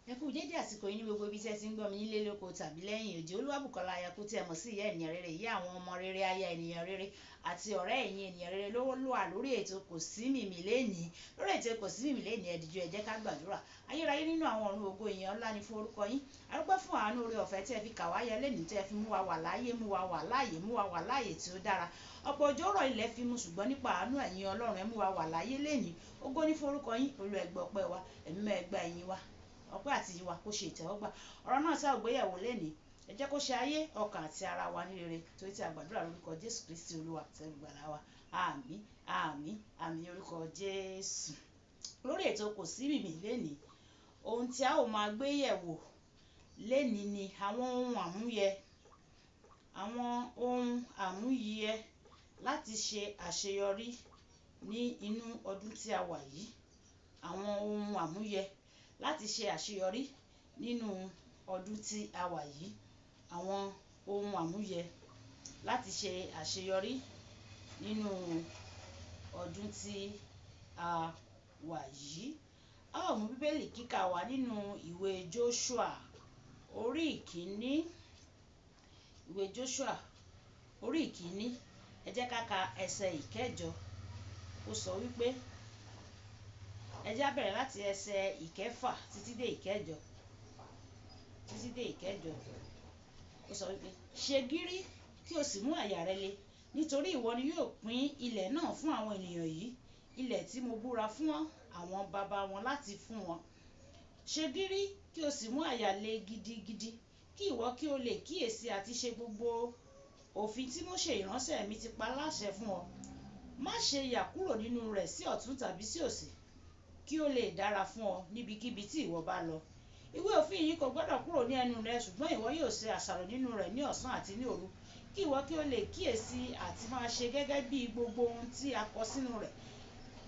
ẹ kú dédé àsìkò yìí ní gbogbo ibi tí ẹ ti ń gbọ́ mi nílé lóko tàbí lẹ́yìn òdì. Olúwabùkọ́lá ayakú tí ẹ mọ̀ sí ìyá ènìyàn rere, ìyá àwọn ọmọ rere, aya ènìyàn rere àti ọ̀rẹ́ ẹ̀yin ènìyàn rere ló wà lórí ètò kò sí mìmì lénìí. Lórí ètò kò sí mìmì lénìí, ẹ dìjú ẹ jẹ́ ká gbàdúrà. Ayérayé nínú àwọn ọ̀run ògo èèyàn ńlá ni fún orúkọ yín. A dúpẹ́ fún àánú oore ọ̀fẹ́ tí ẹ fi kà wá yẹ lénìí, tí ẹ fi mú wa wà láàyè, mú wa wà láàyè tí ó dára. Ọ̀pọ̀ òjò rọ̀ ilẹ̀ fi mu, ṣùgbọ́n nípa àánú ẹ̀yin Ọlọ́run ẹ mú wa wà láàyè lénìí. Ògo ní fún orúkọ yín. Olúwa ẹ gbọ́ ọpẹ́ wa, ẹ̀mí mímọ́ ẹ gbà ẹ̀yìn wa, ọpẹ́ àti ìyìn wa kó ṣe ìtẹ́wọ́gbà. Ọ̀rọ̀ náà tá ò gbéyẹ̀wò lénìí, ẹ jẹ́ kó ṣe ayé, ọkàn àti ara wa ní rere, torí tí a gbàdúrà lórúkọ Jésù Kristi Olúwa àti olùgbàlà wa. Àmín àmín àmín orúkọ Jésù. Lórí ètò kò sí mìmì lénìí, ohun tí a ó máa gbéyẹ̀wò lénìí ni àwọn ohun àmúyẹ láti ṣe àṣeyọrí ní inú ọdún tí a wà yìí. Àwọn ohun àmúyẹ láti ṣe àṣeyọrí nínú ọdún tí a wà yìí. Àwọn ohun àmúyẹ láti ṣe àṣeyọrí nínú ọdún tí a wà yìí. A ó mú bíbélì kíkà wá nínú ìwé Jóṣúà orí ìkíní. Ìwé Jóṣúà orí ìkíní, ẹ jẹ́ ká ka ẹsẹ̀ ìkẹjọ. Ó sọ wípé, ẹ jẹ́ á bẹ̀rẹ̀ láti ẹsẹ̀ ìkẹfà títí dé ìkẹjọ. Ó sọ wípé, ṣe gírí kí o sì mú àyà rẹ le, nítorí ìwọ ni yóò pín ilẹ̀ náà fún àwọn ènìyàn yìí, ilẹ̀ tí mo búra fún àwọn baba wọn láti fún wọn. Ṣe gírí kí o sì mú àyà le gidigidi, kí ìwọ kí o lè kíyèsí àti ṣe gbogbo òfin tí Mósè ìránṣẹ́ mi ti pa láṣẹ fún ọ. Má ṣe yà kúrò nínú rẹ̀ sí ọ̀tún tàbí sí òsì, kí ó lè dára fún ọ níbikíbi tí ìwọ bá lọ. Ìwé òfin yìí kò gbọdọ̀ kúrò ní ẹnu rẹ, ṣùgbọ́n ìwọ yóò ṣe àṣàrò nínú rẹ̀ ní ọ̀sán àti ní òru, kí ìwọ kí o lè kíyèsí àti máa ṣe gẹ́gẹ́ bí gbogbo ohun tí a kọ sínú rẹ̀.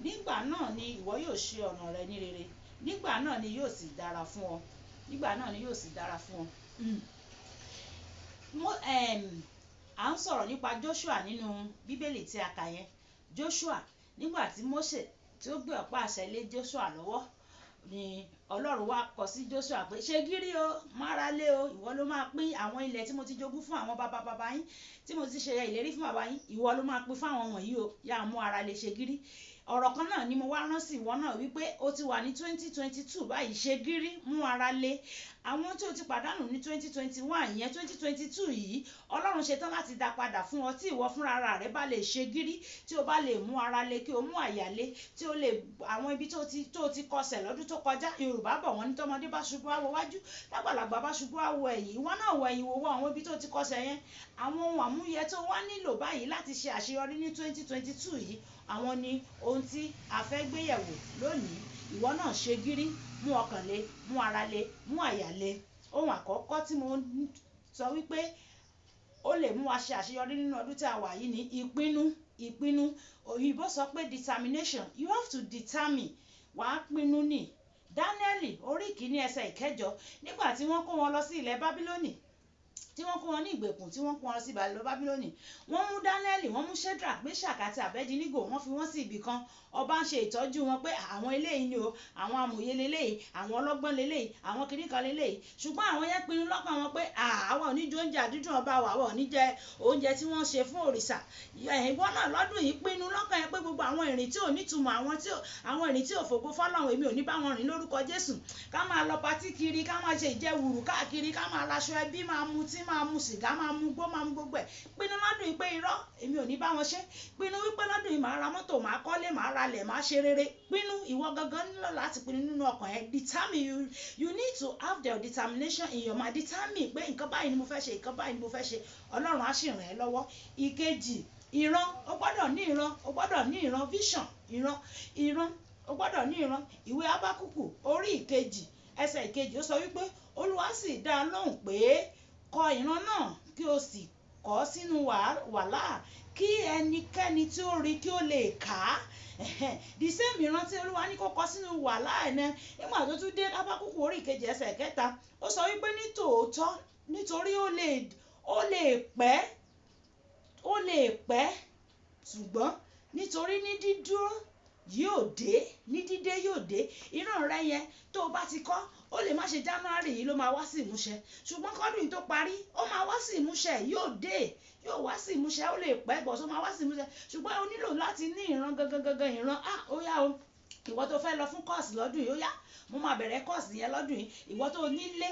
Nígbà náà ni ìwọ yóò ṣe ọ̀nà rẹ ní rere, nígbà náà ni yóò sì dára fún ọ. À ń sọ̀rọ̀ nípa Jóṣúà nínú bíbélì tí a kà yẹn. Jóṣúà, nígbà tí Mósè tí ó gbé ọ̀pá àṣẹ lé Jóṣúà lọ́wọ́, ni Ọlọ́run wá kọ sí Jóṣúà pé ṣe gírí o, mára lé o, ìwọ ló máa pín àwọn ilẹ̀ tí mo ti jogún fún àwọn baba yín, tí mo ti ṣe ìlérí fún baba yín, ìwọ ló máa pín fún àwọn wọ̀nyí o, yá mú ara lè ṣe gírí. Ọ̀rọ̀ kan náà ni mo wá rán sí ìwọ náà wípé ó ti wà ní 2022 báyìí, ṣe gírí, mú ara lé. Àwọn tí o ti pàdánù ní 2021 yẹn, 2022 yìí, Ọlọ́run ṣetán láti dá padà fún ọ tí ìwọ fúnra rẹ bá lè ṣe gírí, tí o bá lè mú ara lé, kí o mú àyà lé, tí o lè àwọn ibi tó ti kọsẹ̀ lọ́dún tó kọjá. Yorùbá bọ̀ wọ́n ní tọ́mọdé bá ṣubú á wo wájú, lágbàlagbà bá ṣubú á wo ẹ̀yìn. Ìwọ náà wo ẹ̀yìn, wo àwọn ibi tó ti kọsẹ̀ yẹn. Àwọn ohun àmúyẹ tó wá nílò báyìí láti ṣe àṣeyọrí ní 2022 yìí, àwọn ni ohun tí a fẹ́ gbéyẹ̀wò lónìí. Ìwọ náà ṣe gírí, mú ọkàn lé, mú ara lé, mú àyà lé. Ohun àkọ́kọ́ tí mo sọ wípé ó lè mú wa ṣe àṣeyọrí nínú ọdún tí a wà yìí ni ìpinnu. Òyìnbó sọ pé determination. You have to determine. Wàá pinnu ni. Dáníẹ́lì orí ìkíní ẹsẹ̀ ìkẹjọ, nígbà tí wọ́n kó wọn lọ sí ilẹ̀ Bábílónì, tí wọ́n kó wọn ní ìgbèkùn, tí wọ́n kó wọn sí ilẹ̀ Bábílónì, wọ́n mú Dáníẹ́lì, wọ́n mú Ṣédrákì, Méṣákì àti Àbẹ́dínígò, wọ́n fi wọ́n sí ibì kan. Ọba ń ṣe ìtọ́jú wọn pé àwọn eléyìí ni o, àwọn amòye leléyìí, àwọn ọlọ́gbọ́n leléyìí, àwọn kìnnìkan leléyìí. Ṣùgbọ́n àwọn yẹn pinnu lọ́kàn wọn pé àwọn ò ní jẹ oúnjẹ àdídùn ọba wa, àwọn ò ní jẹ oúnjẹ tí wọ́n ṣe fún òrìṣà. Ìwọ náà lọ́dún yìí pinnu lọ́kàn yẹn pé gbogbo àwọn ìrìn tí ò nítumọ̀, àwọn ìrìn tí ò fògo fọ́lọ́run, èmi ò ní bá wọn rìn lórúkọ Jésù. Ká máa lọ patí kiri, ká máa ṣe ìjẹwùrù káàkiri, ká máa laṣọ ẹbí, máa mutí, máa mu sìgá, máa mu gbó, máa mu gbogbo ẹ̀. Pinnu lọ́dún yìí pé irọ́, èmi ò ní bá wọn ṣe. Pinnu wípé lọ́dún yìí màá ra mọ́tò, màá kọ́lé, màá ralẹ̀, màá ṣe rere. Pinnu, ìwọ gangan nílò láti pinnu nínú ọkàn yẹn. Determine. You need to have the determination in your mind. Determine pé nǹkan báyìí ni mo fẹ́ ṣe, nǹkan báyìí ni mo fẹ́ ṣe. Ọlọ́run á sì ràn ẹ́ lọ́wọ́. Ìkejì, ìran. O gbọ́dọ̀ ní ìran. O gbọ́dọ̀ ní ìran. Vision. Ìran. O gbọ́dọ̀ ní ìran. Ìwé Ábákúkù orí ìkejì ẹsẹ̀ ìkejì, ó sọ wípé Olúwa sì dá a lóhùn pé kọ ìran náà kí o sì kọ sínú wàhálà, kí ẹnikẹ́ni tí ó rí kí ó lè kà á. The same ìran tí Olúwa ní kó kọ sínú wàhálà ẹ̀ náà, nígbà tó tún dé Ábákúkù orí ìkejì ẹsẹ̀ kẹta, ó sọ wípé ní tòótọ́, nítorí ó lè pẹ́, ṣùgbọ́n nítorí ní dídúró yóò dé, ní dídé yóò dé. Ìran rẹ yẹn tó bá ti kọ́, ó lè má ṣe January yìí ló máa wá sí ìmúṣẹ, ṣùgbọ́n kọ́dún yìí tó parí ó máa wá sí ìmúṣẹ, yóò dé, yóò wá sí ìmúṣẹ. Ó lè pẹ́ bọ̀ tó máa wá sí ìmúṣẹ, ṣùgbọ́n o nílò láti ní ìran gangan ìran. Ó yá o, ìwọ tó fẹ́ lọ fún kọ́ọ̀sì lọ́dún yìí, ó yá mo máa bẹ̀rẹ̀ kọ́ọ̀sì yẹn lọ́dún yìí. Ìwọ tó nílé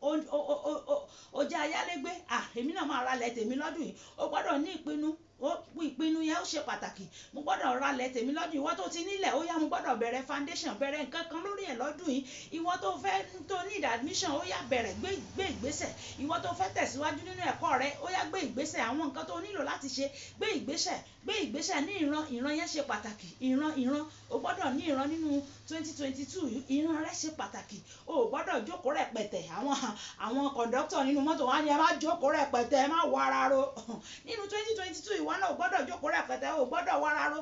ó jẹ́ ayálégbé, èmi náà máa ralẹ̀ tèmi lọ́dún yìí. O gbọ́dọ̀ ní ìpinnu yẹn ó ṣe pàtàkì. Mo gbọ́dọ̀ ralẹ̀ tèmi lọ́dún yìí. Ìwọ tó ti nílẹ̀, ó yá mo gbọ́dọ̀ bẹ̀rẹ̀ foundation, bẹ̀rẹ̀ nǹkan kan lórí ẹ̀ lọ́dún yìí. Ìwọ tó need admission, ó yá bẹ̀rẹ̀ gbé ìgbésẹ̀. Ìwọ tó fẹ́ tẹ̀síwájú nínú ẹ̀kọ́ rẹ, ó yá gbé ìgbésẹ̀. Àwọn nǹkan tó nílò láti ṣe, gbé ìgbésẹ̀ ní ìran yẹn ṣe pàtàkì. Ìran o gbọ́dọ̀ ní ìran nínú 2022. Ìran rẹ ṣe pàtàkì. O gbọ́dọ̀ jókòó rẹpẹtẹ. Àwọn kọ̀ńdọ́tọ̀ nínú mọ́tò wá ní ẹ má jókòó rẹpẹtẹ, ẹ má wọ ara ro. Nínú 2022 ìwọ náà ò gbọ́dọ̀ jókòó rẹpẹtẹ, ò gbọ́dọ̀ wọ ara ro.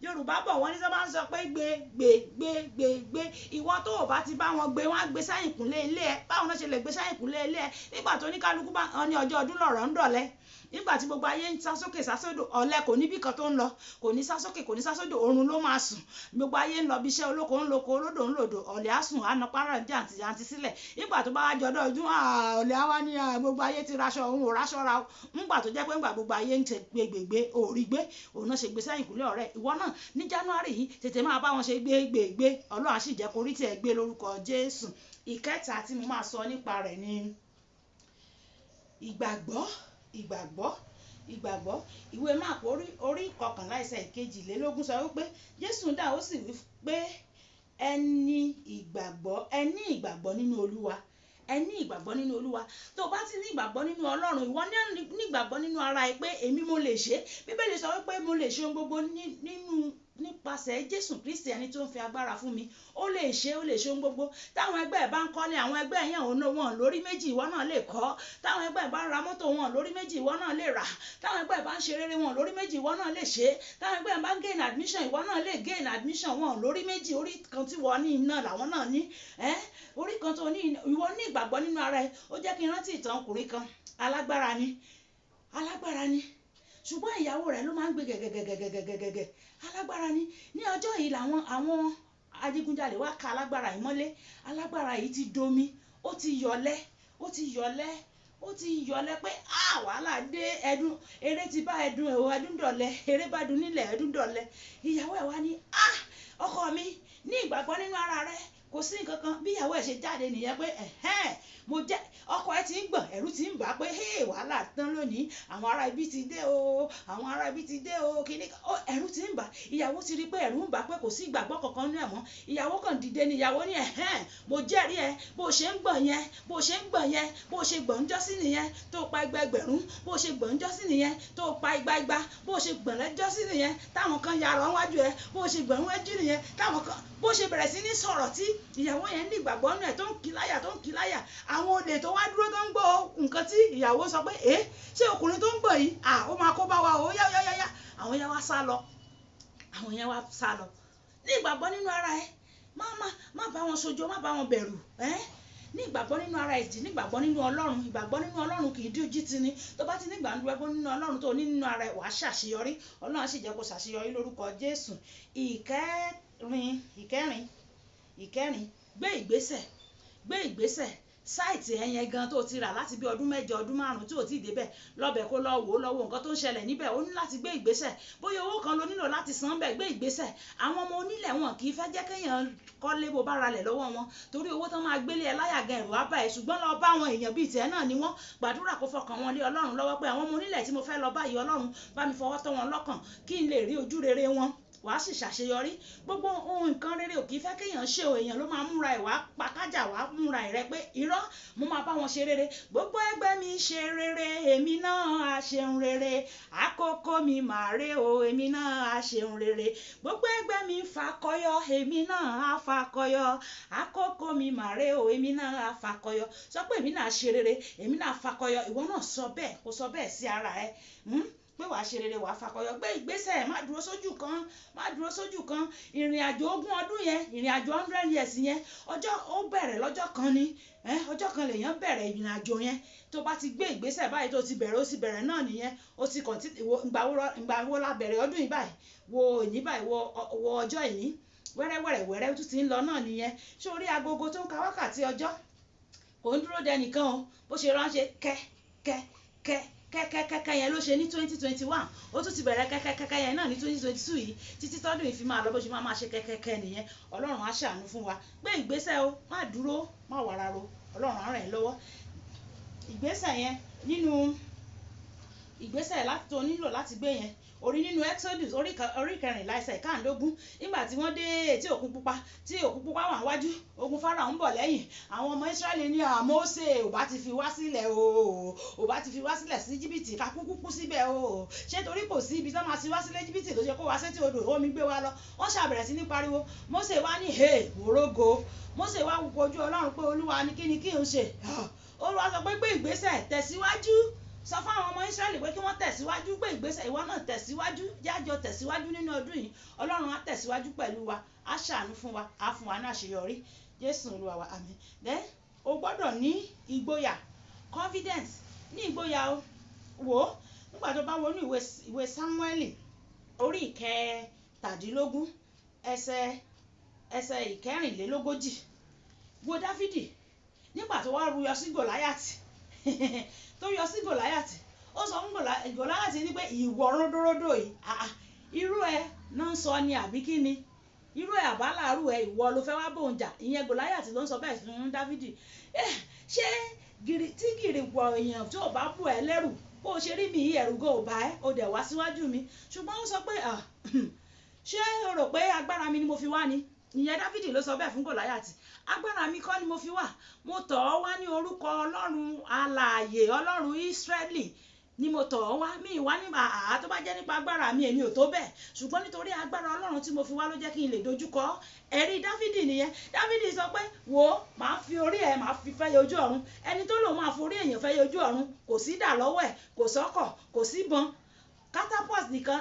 Yorùbá bọ̀ wọ́n ní sọ máa ń sọ pé gbé. Ìwọ tó ò bá ti bá wọn gbé, wọ́n á gbé sáyìnkùnlé ilé ẹ. Báwo náà ṣe lè gbé sáyìnkùnlé ilé ẹ nígbà tó ní kálukú bá ní ọjọ́ ọdún lọ̀rọ̀ ń dọ̀lẹ́? Nígbà tí gbogbo ayé ń sá sókè sá sódò, ọ̀lẹ kò níbì kan tó ń lọ, kò ní sá sókè kò ní sá sódò, oorun ló máa sùn. Gbogbo ayé ń lọ bí iṣẹ́, olóko ń loko, olódò ń lòdò, ọ̀lẹ á sùn, á na párá jàǹtì sílẹ̀. Nígbà tó bá wá jọdọ̀ ọdún, ọ̀lẹ á wá ní gbogbo ayé ti raṣọ, òun ò raṣọ ra o. Nígbà tó jẹ́ pé nígbà gbogbo ayé ń ṣe gbé òrí gbé, òun náà ṣe gbé sáyìnkùnlé ọ̀rẹ́. Ìwọ náà ní January yìí tètè máa bá wọn ṣe gbé. Ọlọ́run á sì jẹ́ kó rí tiẹ̀ gbé lórúkọ Jésù. Ìkẹta tí mo máa sọ nípa rẹ̀ ni ìgbàgbọ́. Ìwé Máàkù orí 11 ẹsẹ̀ 22 sọ wípé Jésù dá ó sì wí pé ẹ ní ìgbàgbọ́ nínú Olúwa. Ẹ ní ìgbàgbọ́ nínú Olúwa. Tó bá ti ní ìgbàgbọ́ nínú Ọlọ́run, ìwọ ní ìgbàgbọ́ nínú ara ẹ pé èmi mo lè ṣe. Bíbélì sọ wípé mo lè ṣe ohun gbogbo nípasẹ̀ Jésù Kristi ẹni tó ń fi agbára fún mi. Ó lè ṣe ohun gbogbo. Táwọn ẹgbẹ́ ẹ̀ bá ń kọ́lé, àwọn ẹgbẹ́ yẹn wọn lórí méjì, ìwọ náà lè kọ́. Táwọn ẹgbẹ́ ẹ̀ bá ń ra mọ́tò, wọn lórí méjì, ìwọ náà lè rà. Táwọn ẹgbẹ́ ẹ̀ bá ń ṣe rere, wọn lórí méjì, ìwọ náà lè ṣe. Táwọn ẹgbẹ́ ẹ̀ bá ń gain admission, ìwọ náà lè gain admission, wọn lórí méjì. Orí kan tí wọ́n ní iná làwọn náà ní. Orí kan tó ní, ìwọ ní ìgbàgbọ́ nínú ara ẹ. Ó jẹ́ kí n rántí ìtàn ọkùnrin kan, alágbára ni, ṣùgbọ́n ìyàwó rẹ̀ ló máa ń gbé gẹ̀gẹ̀gẹ̀gẹ̀gẹ̀gẹ̀. Alágbára ni. Ní ọjọ́ yìí àwọn adigunjalè wá ka alágbára yìí mọ́lé. Alágbára yìí ti domi, ó ti yọlẹ́ pé wàhálà dé, eré ti bá ẹdun dọ̀lẹ́, eré bá dun nílẹ̀ ẹdun dọ̀lẹ́. Ìyàwó ẹ̀ wá ní ọkọ mi ní ìgbàgbọ́ nínú ara rẹ, kò sí nǹkan kan. Bí ìyàwó ẹ̀ ṣe jáde nìyẹn pé ọkọ ẹ̀ ti ń gbọ̀n, ẹ̀rù ti ń bà pé wàhálà tán lónìí, àwọn ará ibi ti dé o, kíní ẹ̀rù ti ń bà. Ìyàwó ti rí pé ẹ̀rù ń bà pé kò sí ìgbàgbọ́ kankan nínú ẹ̀ mọ́. Ìyàwó kan dìde ni. Ìyàwó ní mo jẹ́rìí ẹ, bó ṣe ń gbọ̀n yẹn, bó ṣe gbọ̀n jọ́sí nìyẹn tó pa ẹgbẹgbẹ̀rún, bó ṣe gbọ̀n jọ́sí nìyẹn tó pa igba, bó ṣe gbọ̀n lẹ́jọ́sí nìyẹn táwọn kan yàrá wájú ẹ, bó ṣe gbọ̀n wájú nìyẹn táwọn kan, bó ṣe bẹ̀rẹ̀ sí ní sọ̀rọ̀ tí ìyàwó yẹn ní ìgbàgbọ́ nínú ẹ̀ tó ń kí láyà. Àwọn olè tó wá dúró tó ń gbọ́ nǹkan tí ìyàwó sọ pé ṣé ọkùnrin tó ń gbọ́ yìí ó máa kó bá wa o, yá. Àwọn yẹn wá sá lọ. Ní ìgbàgbọ́ nínú ara ẹ, má bá wọn sojo, má bá wọn bẹ̀rù. Ní ìgbàgbọ́ nínú ara ẹ, ní ìgbàgbọ́ nínú Ọlọ́run. Ìgbàgbọ́ nínú Ọlọ́run kì í dójú tì ní. Tó bá ti ní ìgbàgbọ́ nínú Ọlọ́run tó ní nínú ara ẹ, wàá ṣàṣeyọrí. Ọlọ́run á sì jẹ́ kó ṣàṣeyọrí lórúkọ Jésù. Ìkẹrin, gbé ìgbésẹ̀. Sáìtì ẹ̀yẹn gan tó ti rà láti bí ọdún 7 ọdún 5 tí ò tí ì débẹ̀, lọ́bẹ̀ kó lọ wò nǹkan tó ń ṣẹlẹ̀ níbẹ̀. Ó ní láti gbé ìgbésẹ̀. Bóyá owó kan ló nílò láti san bẹ́ẹ̀, gbé ìgbésẹ̀. Àwọn ọmọ onílẹ̀ wọn kì í fẹ́ jẹ́ kéèyàn kọ́lé bó bá ralẹ̀ lọ́wọ́ wọn, torí owó tán máa gbélé ẹ láyà gan ẹ̀rù á bà ẹ́. Ṣùgbọ́n lọ bá àwọn èèyàn bíi tiẹ̀ náà ni wọ́n. Gbàdúrà kó fọkàn wọn lé Ọlọ́run lọ́wọ́ pé àwọn ọmọ onílẹ̀ tí mo fẹ́ lọ báyìí, Ọlọ́run bá mi fọwọ́ tọ́ wọn lọ́kàn kí n lè rí ojú rere wọn. Wàá sì ṣàṣeyọrí. Gbogbo ohun nǹkan rere ò kì í fẹ́ kéèyàn ṣe o. Èèyàn ló máa múra ẹ̀ wá pakájà, wá múra ẹ̀ rẹ pé irọ́ mo máa bá wọn ṣe rere. Gbogbo ẹgbẹ́ mi ṣe rere, èmi náà á ṣeun rere. Àkókò mi máa rè o, èmi náà á ṣeun rere. Gbogbo ẹgbẹ́ mi fakọyọ, èmi náà á fakọyọ. Àkókò mi máa rè o, èmi náà á fakọyọ. Sọ pé èmi náà ṣe rere, èmi náà fakọyọ. Ìwọ náà sọ bẹ́ẹ̀, kó sọ bẹ́ẹ̀ sí ara ẹ. pé wàá ṣe rere wàá fakọyọ. Gbé ìgbésẹ̀, má dúró sójú kan. Ìrìn àjò 20 ọdún yẹn, ìrìn àjò 100 years yẹn, ọjọ́ ó bẹ̀rẹ̀ lọ́jọ́ kan ni, ọjọ́ kan lèèyàn bẹ̀rẹ̀ ìrìn àjò yẹn. Tó bá ti gbé ìgbésẹ̀ báyìí tó ti bẹ̀rẹ̀, ó ti bẹ̀rẹ̀ náà nìyẹn. Ó ti ìgbà wo la bẹ̀rẹ̀ ọdún yìí báyìí, wo ìní báyìí, wo ọjọ́ ìní, wẹ́rẹ́ tún ti ń lọ náà nìyẹn. Ṣé orí agogo tó ń ka wákàtí ọjọ́ kò ń dúró dẹnìkan o, bó ṣe ránṣẹ́ kẹ́kẹ́kẹ́kẹ́ yẹn ló ṣe ní 2021, ó tún ti bẹ̀rẹ̀ kẹ́kẹ́kẹ́kẹ́ yẹn náà ní 2022 yìí, títí tọ́dún yìí fi máa lọ bó ṣe máa ṣe kẹ́kẹ́kẹ́ nìyẹn. Ọlọ́run á ṣàánú fún wa. Gbé ìgbésẹ̀ o, má dúró, má wàrà ro, Ọlọ́run á ràn ẹ́ lọ́wọ́. Ìgbésẹ̀ yẹn nínú ìgbésẹ̀ tó nílò láti gbé yẹn, orí nínú Exodus orí 14 ẹsẹ̀ 15, nígbà tí wọ́n dé etí òkun pupa, tí òkun pupa wà wájú, ogun Fáráò ń bọ̀ lẹ́yìn, àwọn ọmọ Ísírẹ́lì ní Mósè ò bá ti fi wá sílẹ̀ ò bá ti fi wá sílẹ̀ sí Íjíbítì ká kúkú síbẹ̀ o, ṣé torí kò sí ibi tó máa ti wá sílẹ̀ Íjíbítì ló ṣe kó wá sétí odò omi gbé wa lọ. Wọ́n ṣàbẹ̀rẹ̀ sí ní pariwo. Mósè wá ní mòrógo. Mósè wá kojú Ọlọ́run pé Olúwa ní kí n ṣe. Olúwa sọ pé gbé ìgbésẹ̀, tẹ̀síwájú, sọ fún àwọn ọmọ Ísírẹ́lì pé kí wọ́n tẹ̀síwájú, gbé ìgbésẹ̀, ìwọ náà tẹ̀síwájú, jájọ tẹ̀síwájú nínú ọdún yìí. Ọlọ́run á tẹ̀síwájú pẹ̀lú wa, á ṣàánú fún wa, á fún wa ní àṣeyọrí. Jésù Olúwa wa, àmín. Then o gbọ́dọ̀ ní ìgboyà, confidence, ní ìgboyà o. Wò ó, nígbà tó bá wo ní ìwé Sámúẹ́lì orí 17 ẹsẹ̀ 24, wo Dáfídì nígbà tó wá rúyọ sí Gòláyàtì tó yọ sí Gòláyàtì, ó sọ fún Gòláyàtì ní pé ìwọ ródóródó yìí, irú ẹ náà ń sọ ni àbí kí ni, irú ẹ àbálàrú ẹ, ìwọ ló fẹ́ wá bóun jà. Ìyẹn Gòláyàtì ló ń sọ bẹ́ẹ̀ fún Dáfídì. Ṣé tí gìrì wọ èèyàn tí ò bá bù ẹ́ lẹ́rù, bó ṣe rí mi ẹ̀rù gan ò bá ẹ́, ó dẹ̀ wá síwájú mi. Ṣùgbọ́n ó sọ pé ṣé o rò pé agbára mi ni mo fi wá ni? Ìyẹn Dáfídì ló sọ bẹ́ẹ̀ fún Gòláyàtì. Agbára mi kọ́ ni mo fi wá, mo tọ̀ ọ́ wá ní orúkọ Ọlọ́run alààyè, Ọlọ́run Ísírẹ́lì ni mo tọ̀ ọ́ wá. Mi ìwá ní tó bá jẹ́ nípa agbára mi èmi ò tó bẹ́ẹ̀, ṣùgbọ́n nítorí agbára Ọlọ́run tí mo fi wá ló jẹ́ kí n lè dojúkọ. Ẹ̀rí Dáfídì nìyẹn. Dáfídì sọ pé wò, máa fi orí ẹ̀ máa fi fẹ́ ojú ọ̀run. Ẹni tó lòun máa forí èèyàn fẹ́ ojú ọ̀run, kò sí dà lọ́wọ́ ẹ̀, kò sọ́kọ̀, kò sí ìbọn, catapult nìkan,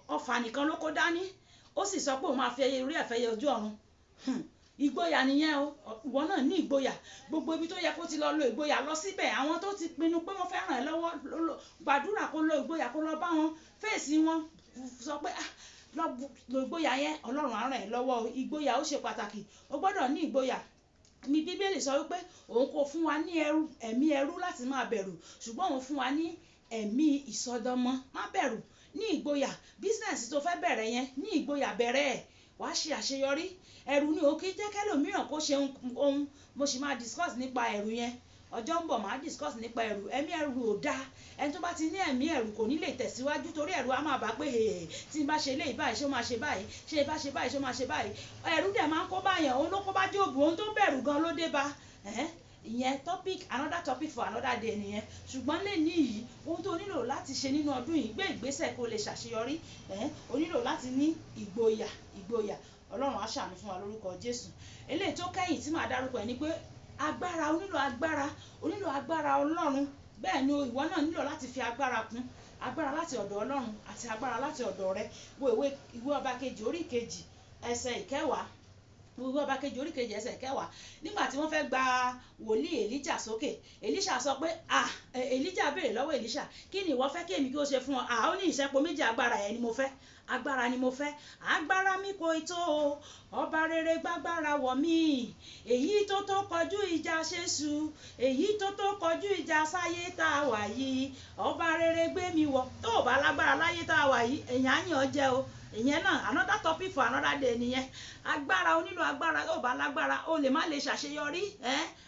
ọfà nìkan ló kó dání. Ó sì sọ pé òun máa fi orí ẹ̀ fẹ́ ojú ọ̀run. Ìgboyà nìyẹn o. Ìwọ náà ní ìgboyà. Gbogbo ibi tó yẹ kó ti lọ lo ìgboyà, lọ síbẹ̀. Àwọn tó ti pinnu pé wọ́n fẹ́ ràn ẹ́ lọ́wọ́, gbàdúrà kó lo ìgboyà, kó lọ bá wọn, fèsì wọn, sọ pé lo ìgboyà yẹn, Ọlọ́run á ràn ẹ́ lọ́wọ́. Ìgboyà ó ṣe pàtàkì. O gbọ́dọ̀ ní ìgboyà. Mi Bíbélì sọ wípé òun kò fún wa ní ẹ̀mí ẹrú láti máa bẹ̀rù, ṣùgbọ́n òun fún wa ní ẹ̀mí ìsọdọmọ. Má bẹ̀rù, ní ìgboyà. Business tó fẹ́ bẹ̀rẹ̀ yẹn, ní ìgboyà bẹ̀rẹ̀ ẹ̀, wàá ṣe àṣeyọrí. Ẹ̀rù ni ó kì í jẹ́ kẹ́lòmíràn kó ṣe ohun. Mo sì máa discuss nípa ẹ̀rù yẹn. Ọjọ́ ń bọ̀ máa discuss nípa ẹ̀rù. Ẹ̀mí ẹ̀rù ò dáa. Ẹni tó bá ti ní ẹ̀mí ẹ̀rù kò ní lè tẹ̀síwájú, torí ẹ̀rù á máa bá pé tí n bá ṣe eléyìí báyìí ṣé ó máa ṣe báyìí, ṣé bá ṣe báyìí ṣé ó máa ṣe báyìí. Ẹ̀rù dẹ̀ máa ń kó báyàn, òun ló kó bá Jóòbù, ohun tó bẹ̀rù gan ló dé bá. Ìyẹn another topic for another day nìyẹn. Ṣùgbọ́n lẹ́ni yìí, ohun tó nílò láti ṣe nínú ọdún yìí, gbé ìgbésẹ̀ kó lè ṣàṣeyọrí. O nílò láti ní ìgboyà. Ọlọ́run á ṣàánú fún wa lórúkọ Jésù. Eléyìí tó kẹ́yìn tí màá dárúkọ ẹ̀ ni pé agbára, o nílò agbára Ọlọ́run. Bẹ́ẹ̀ ni ìwọ náà nílò láti fi agbára kún, agbára láti ọ̀dọ̀ Ọlọ́run àti agbára láti ọ̀dọ̀ rẹ. Wo ìwé Ọba kejì orí 2 ẹsẹ̀ 10. Ìwé Ọba kejì orí 2 ẹsẹ̀ 10. Nígbà tí wọ́n fẹ́ gba wòlíì Èlíjà sókè, Èlíṣà sọ pé Èlíjà béèrè lọ́wọ́ Èlíṣà, kí ni ìwọ fẹ́ kí èmi kí ó ṣe fún ọ? Ó ní ìṣẹ́po méjì, agbára ẹ̀ ni mo fẹ́. Agbára ni mo fẹ́. Agbára mi kò tó o, ọba rere gbàgbára wọ̀ mí. Èyí tó kọjú ìjà ṣéṣu, èyí tó kọjú ìjà sáyé tá a wà yìí, ọba rere gbé mi wọ̀. Tó o bá lágbára láyé tá a wà yìí, èèyàn á yàn ọ́ jẹ o. Ìyẹn náà another topic for another day nìyẹn. Agbára, o nílò agbára. Tó o bá lágbára, o lè má lè ṣàṣeyọrí.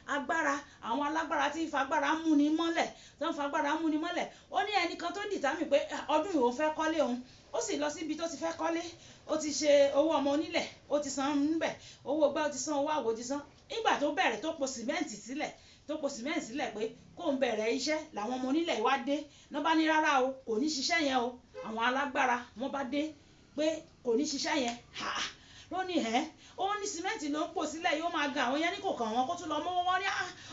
Agbára, àwọn alágbára tí fagbára mú ni mọ́lẹ̀, tó ń fagbára mú ni mọ́lẹ̀. Ó ní ẹnìkan tó dìtámì pé ọdún yìí òun fẹ́ kọ́lé òun. Ó sì lọ síbi tó ti fẹ́ kọ́lé. Ó ti ṣe owó ọmọ onílẹ̀, ó ti san níbẹ̀. Owó gbá ó ti san, owó àwo ti san. Nígbà tó bẹ̀rẹ̀ tó po sìmẹ́ǹtì sílẹ̀ pé kó ń bẹ̀rẹ̀ iṣẹ́, làwọn ọmọ onílẹ̀ wá dé. Ná bá ní rárá o, kò ní ṣiṣẹ́ yẹn o. Àwọn alágbára wọ́n bá dé pé kò ní ṣiṣẹ́ yẹn. Ló ní ó wọ́n ní sìmẹ́ǹtì ló ń pò sílẹ̀ yóò máa gan àwọn yẹn ní kò kàn wọ́n kó tún lọ mọ́wọ́ wọn ní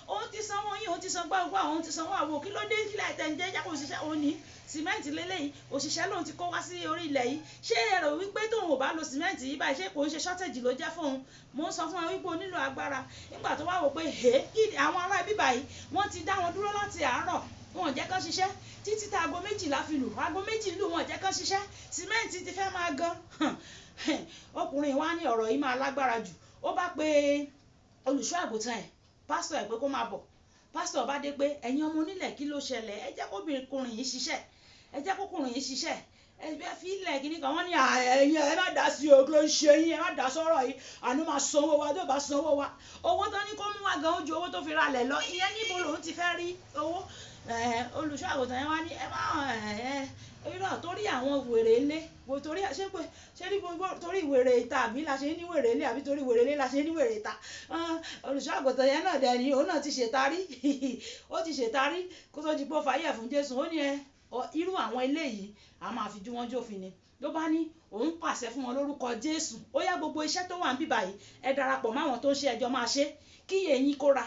òun ti sanwó yín òun ti san gbágbá òun ti sanwó àwo kí ló dé kílẹ̀ tẹ̀ ń jẹ́ jákò òṣìṣẹ́ òun ní sìmẹ́ǹtì lélẹ́yìn òṣìṣẹ́ lòun ti kó wá sí orí ilẹ̀ yìí ṣé èrò wípé tóun ò bá lo sìmẹ́ǹtì yìí báyìí ṣé kò ń ṣe shortage ló jẹ́ fóun mo ń sọ fún wọn wípé o nílò agbára nígbà tó wá wò pé àwọn ará ibí báyìí wọ́n ti dá wọn dúró láti àárọ̀ wọn ò jẹ́ kán ṣiṣẹ́ títí tá aago 12 fi lù aago 2 lù wọn ò jẹ́ kán ṣiṣẹ́ sìmẹ́ǹtì ti fẹ́ máa gan ọkùnrin wa ní ọ̀rọ̀ yìí máa lágbára jù ó bá pe olùṣọ́ àgùntàn ẹ̀ pásítọ̀ ẹ̀ pé kó máa bọ̀ pásítọ̀ bá dé pé ẹ̀yin ọmọ onílẹ̀ kí ló ṣẹlẹ̀ ẹ jẹ́ kókùnrin yìí ṣiṣẹ́ ẹ jẹ́ kókùnrin yìí ṣiṣẹ́ ẹ fi ilẹ̀ kìíní kan wọ́n ní ẹ̀yin ẹ má dá sí o kí ló ń ṣe yín ẹ má dá sọ́rọ̀ yìí àánú máa sanwó wa tó bá sanwó wa owó tó ní kó mú wa gan ojú owó tó fi ra lẹ̀ lọ ìyẹn níbo lòun ti fẹ́ rí owó olùṣọ́ àgùntàn yẹn wá ní ẹ má irọ́ torí àwọn wèrè ilé torí ṣé ní gbogbo torí wèrè ìta àbí la ṣe ní wèrè ilé àbí torí wèrè ilé la ṣe ní wèrè ìta olùṣọ́ àgùntàn yẹn náà dẹ̀ ni òun náà ti ṣètarí ó ti ṣètarí kó tó di pé ó fàyè fún Jésù ó ní irú àwọn eléyìí a máa fi jú wọn jófin ni ló bá ní òun pàṣẹ fún wọn lórúkọ Jésù ó yá gbogbo iṣẹ́ tó wà ń bíbà yìí ẹ darapọ̀ máwọn tó ń ṣe ẹjọ́ máa ṣe kí ẹ̀yin kó ra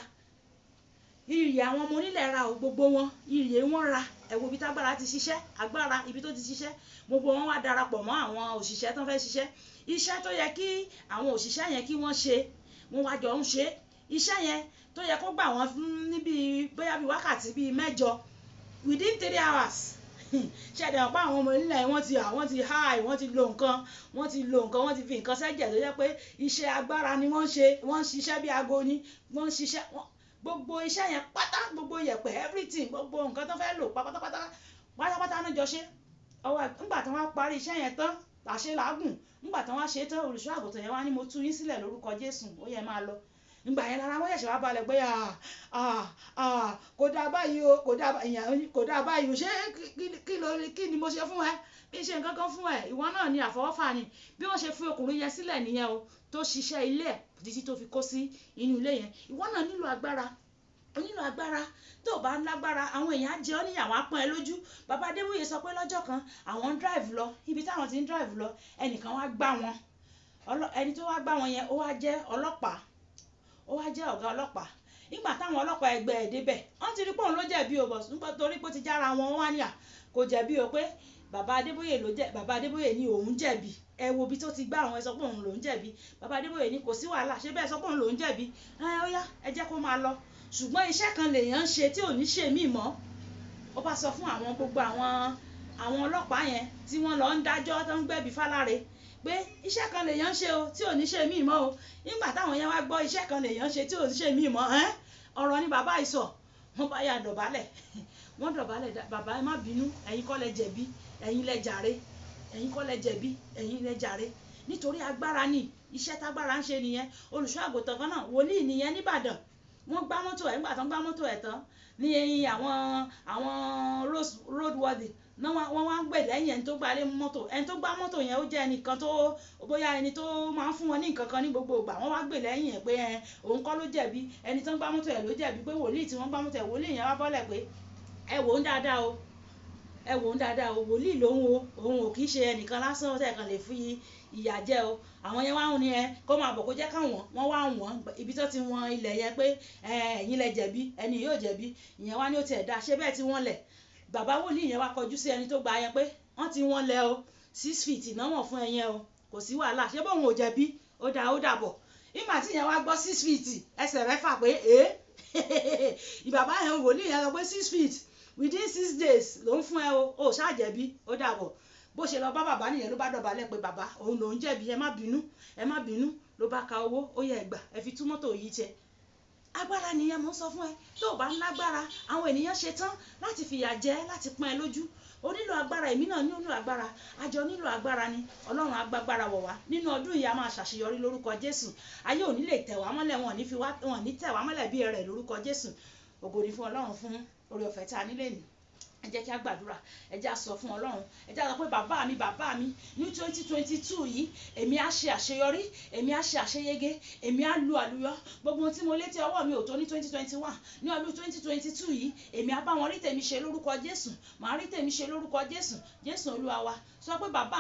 iyì àwọn ọmọ onílẹ̀ ra ò gbogbo wọn iyì wọn ra ẹ̀wò ibi tágbára ti ṣiṣẹ́ agbára ibi tó ti ṣiṣẹ́ gbogbo wọn wá darapọ̀ mọ́ àwọn òṣìṣẹ́ tó ń fẹ́ ṣiṣẹ́ iṣẹ́ tó yẹ kí àwọn òṣìṣẹ́ yẹn kí wọ́n ṣe wọn wá jọ ń ṣe iṣẹ́ yẹn tó yẹ kó gbà wọ́n níbi bóyá bíi wákàtí bíi 8 within 3 hours ṣẹ̀dẹ̀ ọ̀pá àwọn ọmọ onílẹ̀ wọ́n ti high wọ́n ti lo nǹkan wọ́n ti fi nǹkan sẹ́jẹ̀ tó jẹ́ pé iṣẹ́ agbára ni wọ́n ń ṣiṣẹ́ bí aago ni wọ́n ń ṣiṣẹ́ gbogbo iṣẹ́ yẹn pátá gbogbo yẹ̀pẹ̀ everything gbogbo nǹkan tó fẹ́ lò pátápátá náà jọ ṣe ọwọ́ nígbà tí wọ́n parí iṣẹ́ yẹn tán àṣẹ làágùn nígbà tí wọ́n ṣe tán olùṣọ́ àgùntàn yẹn wá ní mo tú yín sílẹ̀ lórúkọ Jésù ó yẹ máa lọ nígbà yẹn lára wọ́n yẹ̀ṣẹ̀ wá balẹ̀ pé kò dáa báyìí o kò dáa báyìí o ṣé kí ni mo ṣe fún ẹ bí ṣe nǹkan kan fún ẹ ìwọ náà ni àfọwọ́fà ni bí wọ́n ṣe fi ọkùnrin yẹn sílẹ̀ nìyẹn o tó ṣiṣẹ́ ilé ẹ̀ títí tó fi kó sí inú ilé yẹn ìwọ náà nílò agbára tó bá ń lágbára àwọn èèyàn á jẹ ọ́ níyàwó á pọ́n ẹ lójú bàbá Adébóyè sọ pé lọ́jọ́ kan àwọn ń drive lọ ibi táwọn ti ń drive lọ ẹnìkan wá gbá wọn ẹni tó wá gbá wọn yẹn ó wá jẹ́ ọlọ́pàá ó wá jẹ́ ọ̀gá ọlọ́pàá nígbà táwọn ọlọ́pàá ẹgbẹ́ ẹ̀ débẹ̀ wọ́n ti rí pé òun ló jẹ̀bi o bọ̀ nítorí pé ó ti jára wọn wá ní kò jẹ̀bi o pé bàbá Adébóyè ní òun jẹ̀bi ẹ wo ibi tó ti gbá àwọn ẹ sọ pé òun lòún jẹ̀bi bàbá Adébóyè ní kò sí wàhálà ṣé bẹ́ẹ̀ sọ pé òun lòún jẹ̀bi ó yá ẹ jẹ́ kó máa lọ ṣùgbọ́n iṣẹ́ kan lèèyàn ń ṣe tí ò ní ṣe míì mọ́ ó bá sọ fún gbogbo àwọn ọlọ́pàá yẹn tí wọ́n lọ ń dájọ́ tó ń gbẹ̀bí fáláre pé iṣẹ́ kan lèèyàn ń ṣe o tí ò ní ṣe míì mọ́ o nígbà táwọn yẹn wá gbọ́ iṣẹ́ kan lèèyàn ń ṣe tí ò ní ṣe míì mọ́ ọ̀rọ̀ ni bàbá yìí sọ wọ́n bá yà dọ̀bálẹ̀ wọ́n dọ̀bálẹ̀ bàbá ẹ má bínú ẹ̀yin kọ́ lẹ jẹ̀bi ẹ̀yin lẹ jàre ẹ̀yin kọ́ lẹ jẹ̀bi ẹ̀yin lẹ jàre nítorí agbára ni iṣẹ́ tágbára ń ṣe nìyẹn olùṣọ́ àgùntàn kan náà wòlíì nìyẹn níbàdàn wọ́n gbá mọ́tò ẹ̀ nígbà tó ń gbá mọ́tò ẹ̀ tán ní àwọn roadworthy náà wọ́n wá ń gbè lẹ́yìn ẹni tó gbá lé mọ́tò ẹni tó gbá mọ́tò yẹn ó jẹ́ ẹnìkan tó bóyá ẹni tó máa ń fún wọn ní nǹkan kan ní gbogbo ìgbà wọ́n wá gbè lẹ́yìn ẹ̀ pé òun kọ́ ló jẹ̀bi ẹni tó ń gbá mọ́tò ẹ̀ ló jẹ̀bi pé wòlíì tí wọ́n gbá mọ́tò ẹ̀ wòlíì yẹn wá bọ́lẹ̀ pé ẹ wò ó dáadáa o wòlíì lòun o òun ò kì í ṣe ẹnìkan lásán tẹ̀ kàn lè fi ìyà jẹ o àwọn yẹn wá ń ní kó máa bọ̀ kó jẹ́ káwọn wọ́n wá wọ́n ibi tó ti wọn ilẹ̀ yẹn pé ẹ̀yin lẹ jẹ̀bi ẹni yóò jẹ̀bi ìyẹn wá ní ó tiẹ̀ dá ṣé bẹ́ẹ̀ tí wọ́n lẹ̀ bàbá wòlíì yẹn wá kọjú sí ẹni tó gba yẹn pé wọ́n ti wọ́n lẹ̀ o 6 feet náà wọ̀n fún ẹyẹn o kò sí wàhálà ṣé bóun ò jẹ̀bi ó dàbọ̀ ìgbà tí yẹn wá gbọ́ 6 feet ẹsẹ̀ mẹ́fà pé ìbàbá yẹn wòlíì yẹn lọ pé 6 feet within 6 days ló ń fún ẹ o ò ṣàjẹ̀bi ó dàbọ̀ bó ṣe lọ bá bàbá nìyẹn ló bá dọ̀bálẹ̀ pé bàbá òun lòún jẹ̀bi ẹ má bínú ló bá ka owó ó yẹ ẹgbà ẹ fi tú mọ́tò yìí jẹ agbára nìyẹn mo ń sọ fún ẹ tó o bá ń lágbára àwọn ènìyàn ṣe tán láti fìyà jẹ láti pọ́n ẹ lójú o nílò agbára èmi náà nílò agbára àjọ nílò agbára ni ọlọ́run agbágbára wọ̀ wá nínú ọdún yìí a máa ṣàṣeyọrí lórúkọ Jésù ayé ò ní lè tẹ̀ wá mọ́lẹ̀ wọn ò ní tẹ̀ wá mọ́lẹ̀ bí ẹrẹ̀ lórúkọ Jésù ògo ni fún ọlọ́run fún oore ọ̀fẹ́ tá a nílé nìí ẹ jẹ́ kí a gbàdúrà ẹ jẹ́ a sọ fún ọlọ́run ẹ jẹ́ a sọ pé bàbá mi ní 2022 yìí èmi á ṣe àṣeyọrí èmi á ṣe àṣeyege èmi á lu àlùyọ gbogbo ohun tí mo létí ọwọ́ mi ò tó ní 2021 ní ọdún 2022 yìí èmi á bá wọn rí tèmi ṣe lórúkọ Jésù màá rí tèmi ṣe lórúkọ Jésù Olúwa wa sọ pé bàbá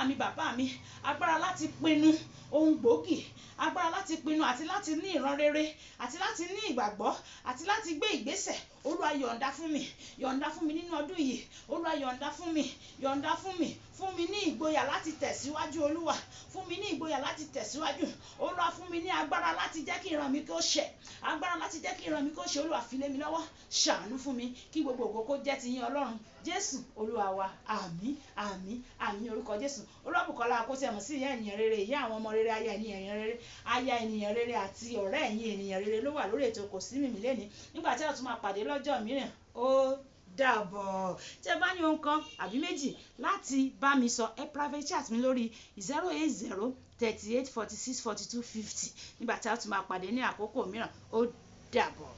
mi agbára láti pinnu ohun gbòógì agbára láti láti pinnu àti láti ní ìran rere àti láti ní ìgbàgbọ́ àti láti gbé ìgbésẹ̀. Olúwa yọ̀ǹda fún mi nínú ọdún yìí. Olúwa yọ̀ǹda fún mi fún mi ní ìgboyà láti tẹ̀síwájú. Olúwa fún mi ní ìgboyà láti tẹ̀síwájú. Olúwa fún mi ní agbára láti jẹ́ kí ìran mi kó ṣẹ. Olúwa fi lé mi lọ́wọ́. Ṣàánú fún mi kí gbogbo ògo kó jẹ́ ti yín Ọlọ́run Jésù Olúwa wa. Àmín àmín àmín orúkọ Jésù. Olúwabùkọ́lá Akóṣẹ́mọ̀ sí ìyá ènìyàn rere, ìyá àwọn ọmọ rere, aya ènìyàn rere àti ọ̀rẹ́ ẹ̀yin ènìyàn rere ló wà lórí ètò Kò Sí Mìmí lẹ́ni. Nígbà tí a tún máa pàdé lọ́jọ́ mìíràn, ó dàbọ̀. Tí ẹ bá ní ohun kan àbí méjì láti bá mi sọ, ẹ private chat mi lórí 080 38 46 42 50. Nígbà tí a tún máa pàdé ní àkókò mìíràn, ó dàbọ̀.